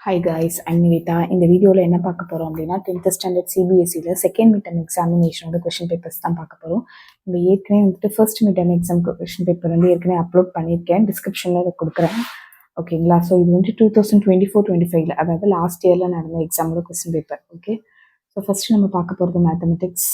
Hi guys, I'm Nivitha. இந்த வீடியோவில் என்ன பார்க்க போகிறோம் அப்படின்னா 10th ஸ்டாண்டர்ட் சிபிஎஸ்சியில் செகண்ட் மிட் டர்ம் எக்ஸாமினேஷனோட கொஷின் பேப்பர்ஸ் தான் பார்க்க போகிறோம். நம்ம ஏற்கனவே வந்துட்டு ஃபர்ஸ்ட் மிட் டர்ம் எக்ஸாமுக்கு கொஷின் பேப்பர் வந்து ஏற்கனவே அப்லோட் பண்ணியிருக்கேன், டிஸ்கிரிப்ஷனில் அதை கொடுக்குறேன். ஓகேங்களா? ஸோ இது வந்து 2024-25 அதாவது லாஸ்ட் இயரில் நடந்த எக்ஸாமோட question paper. Okay, so first நம்ம பார்க்க போகிறது mathematics.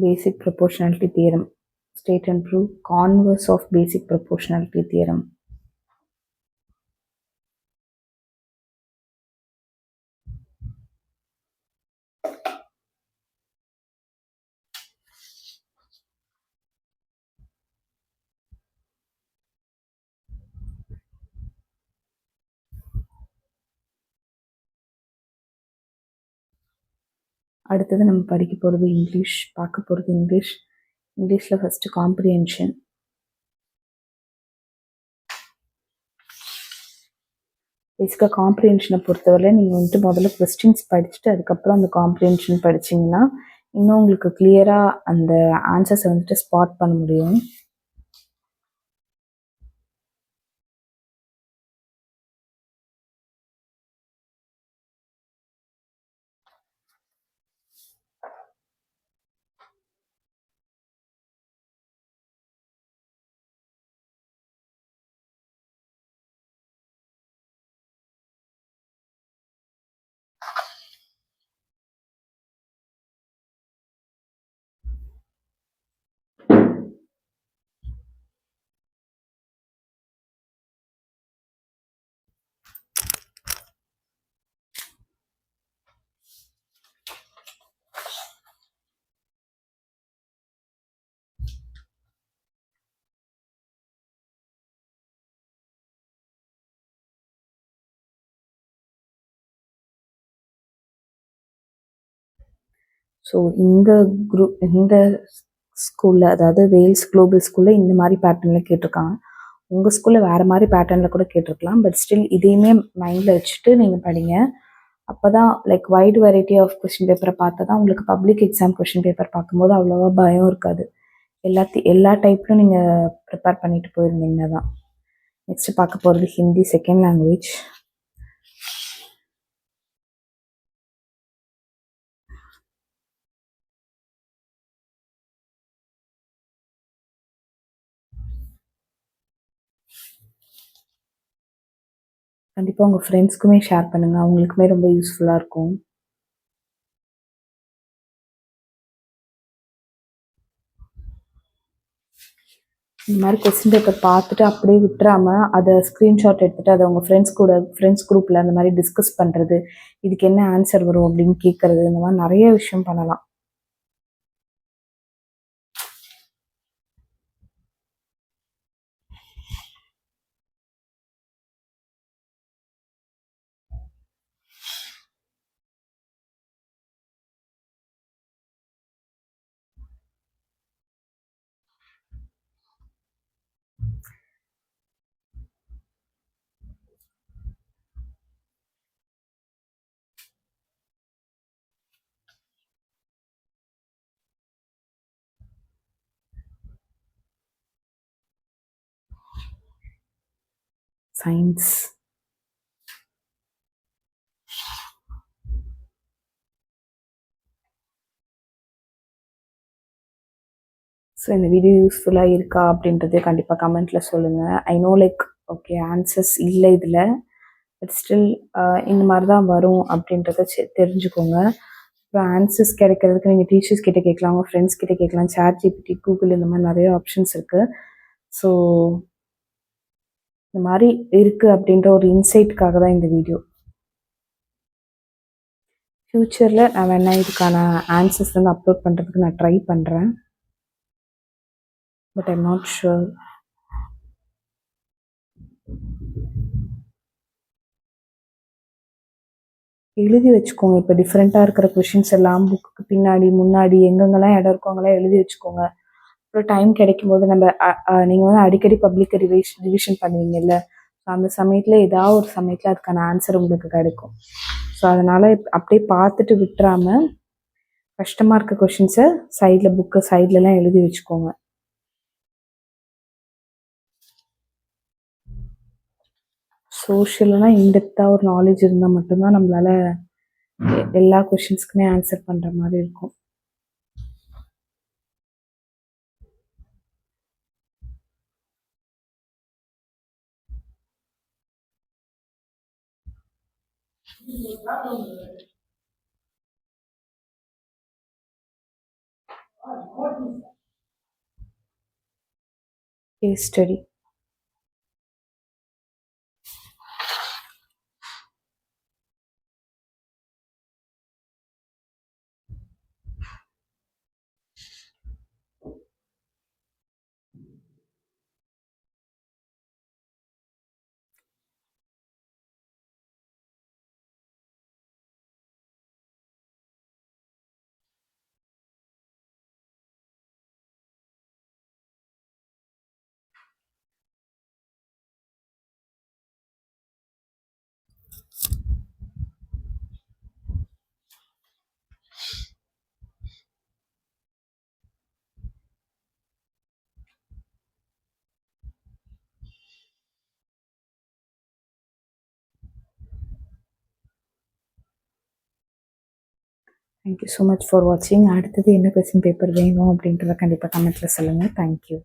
Basic proportionality theorem. State and prove converse of basic proportionality theorem. அடுத்தது நம்ம படிக்க போகிறது இங்கிலீஷ், பார்க்க போகிறது இங்கிலீஷில் ஃபஸ்ட்டு காம்ப்ரிஹென்ஷன். பேசிக்காக காம்ப்ரிஹென்ஷனை பொறுத்தவரை நீங்கள் வந்துட்டு முதல்ல கொஸ்டின்ஸ் படிச்சுட்டு அதுக்கப்புறம் அந்த காம்ப்ரிஹென்ஷன் படிச்சிங்கன்னா இன்னும் உங்களுக்கு கிளியராக அந்த ஆன்சர்ஸை வந்துட்டு ஸ்பாட் பண்ண முடியும். ஸோ இந்த ஸ்கூலில், அதாவது வேல்ஸ் குளோபல் ஸ்கூலில் இந்த மாதிரி பேட்டர்னில் கேட்டிருக்காங்க. உங்கள் ஸ்கூலில் வேறு மாதிரி பேட்டர்னில் கூட கேட்டிருக்கலாம். பட் ஸ்டில் இதையுமே மைண்டில் வச்சுட்டு நீங்கள் படிங்க. அப்போ தான் like wide variety of question பேப்பரை பார்த்தா தான் உங்களுக்கு பப்ளிக் எக்ஸாம் கொஷின் பேப்பர் பார்க்கும்போது அவ்வளோவா பயம் இருக்காது. எல்லா டைப்லையும் நீங்கள் ப்ரிப்பேர் பண்ணிட்டு போயிருந்தீங்கன்னா தான். நெக்ஸ்ட்டு பார்க்க போகிறது ஹிந்தி, செகண்ட் லாங்குவேஜ். கண்டிப்பாக உங்கள் ஃப்ரெண்ட்ஸ்க்குமே ஷேர் பண்ணுங்கள், அவங்களுக்குமே ரொம்ப யூஸ்ஃபுல்லாக இருக்கும். இந்த மாதிரி கொஸ்டின் பேப்பர் பார்த்துட்டு அப்படியே விட்டுறாமல் அதை ஸ்க்ரீன்ஷாட் எடுத்துகிட்டு அதை உங்கள் ஃப்ரெண்ட்ஸ் குரூப்பில் அந்த மாதிரி டிஸ்கஸ் பண்ணுறது, இதுக்கு என்ன ஆன்சர் வரும் அப்படின்னு கேட்குறது, இந்த மாதிரி நிறைய விஷயம் பண்ணலாம். சயின்ஸ். ஸோ இந்த வீடியோ யூஸ்ஃபுல்லாக இருக்கா அப்படின்றதே கண்டிப்பாக கமெண்ட்டில் சொல்லுங்கள். I know like okay answers இல்லை இதில், பட் ஸ்டில் இந்த மாதிரி தான் வரும் அப்படின்றத தெரிஞ்சுக்கோங்க. அப்புறம் ஆன்சர்ஸ் கிடைக்கிறதுக்கு நீங்கள் டீச்சர்ஸ் கிட்டே கேட்கலாம், உங்கள் ஃப்ரெண்ட்ஸ் கிட்டே கேட்கலாம், ChatGPT, கூகுள், இந்த மாதிரி நிறைய ஆப்ஷன்ஸ் இருக்குது. ஸோ இந்த மாதிரி இருக்குது அப்படின்ற ஒரு இன்சைட்டுக்காக தான் இந்த வீடியோ. ஃப்யூச்சரில் நான் வேணா இதுக்கான ஆன்சர்ஸ் வந்து அப்லோட் பண்ணுறதுக்கு நான் ட்ரை பண்ணுறேன். But I'm not sure. எழுதி வச்சுக்கோங்க. இப்போ டிஃப்ரெண்ட்டாக இருக்கிற கொஷின்ஸ் எல்லாம் புக்குக்கு பின்னாடி முன்னாடி எங்கெங்கெல்லாம் இடம் இருக்கோ அங்கெல்லாம் எழுதி வச்சுக்கோங்க. அப்புறம் டைம் கிடைக்கும் போது நம்ம நீங்கள் வந்து அடிக்கடி பப்ளிக் ரிவிஷன் பண்ணுவீங்கல்ல, ஸோ அந்த சமயத்தில் ஏதாவது ஒரு சமயத்தில் அதுக்கான ஆன்சர் உங்களுக்கு கிடைக்கும். ஸோ அதனால் அப்படியே பார்த்துட்டு விட்டுறாம கஷ்டமாக இருக்க கொஷின்ஸை சைடில் புக்கு சைட்லலாம் எழுதி வச்சுக்கோங்க. சோஷியல்லாம் இன்டெப்த்தாக ஒரு நாலேஜ் இருந்தால் மட்டும்தான் நம்மளால் எல்லா கொஷின்ஸ்க்குமே ஆன்சர் பண்ணுற மாதிரி இருக்கும். Case study. Thank you so much for வாட்சிங். அடுத்தது என்ன கொஸ்டின் பேப்பர் வேணும் அப்படின்றத கண்டிப்பாக கமெண்ட்டில் சொல்லுங்கள். தேங்க்யூ.